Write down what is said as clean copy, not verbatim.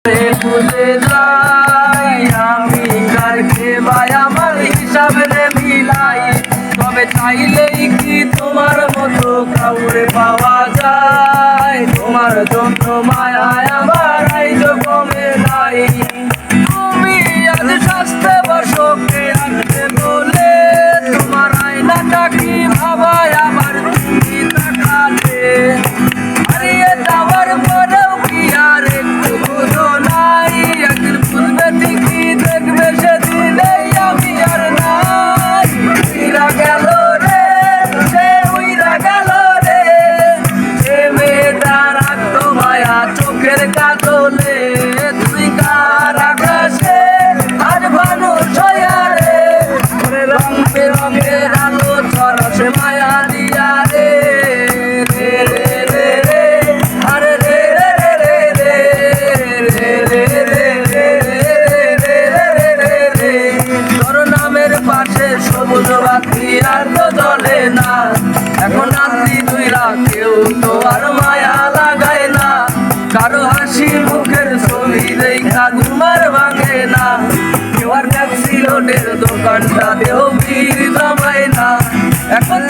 বুঝে যাই আমি কারকে ভাই আমার হিসাব রে মিলাই। তবে চাইলেই কি তোমার মতো কাউরে পাওয়া যায়? তোমার জন্য মায়ায় আমার আইজ কমে নাই। তুমি আজ স্বাস্থ্য বসকে রাখতে বলে তোমার আয়নাটা কি ভাবায় আবার তুমি তাকালে। হারিয়ে যাওয়ার পরেও কি আর একটু বুঝো নাই? একদিন বুঝবে ঠিকই দেখবে সেদিনেই আমি আর নাই। উইরা গেল রে সে উইরা গেল রে, সে মেয়েটা রাখতো মায়া চোখের কাজলে। তুই কার আকাশে আজ মানুষ হইয়া রে, রং বেরঙের আলো ছড়াছে মায়া দিয়া রে। সবুজ বাতি আর তো জ্বলে না, এখন রাত্রি দুইরা কেউ তো আর মায়া লাগায় না। কারো হাসি মুখের ছবি দেখা ঘুমার ভাঙে না, কেউ আর ট্যাক্সি লোডের দোকানটা দেও ভিড় জমায় না। এখন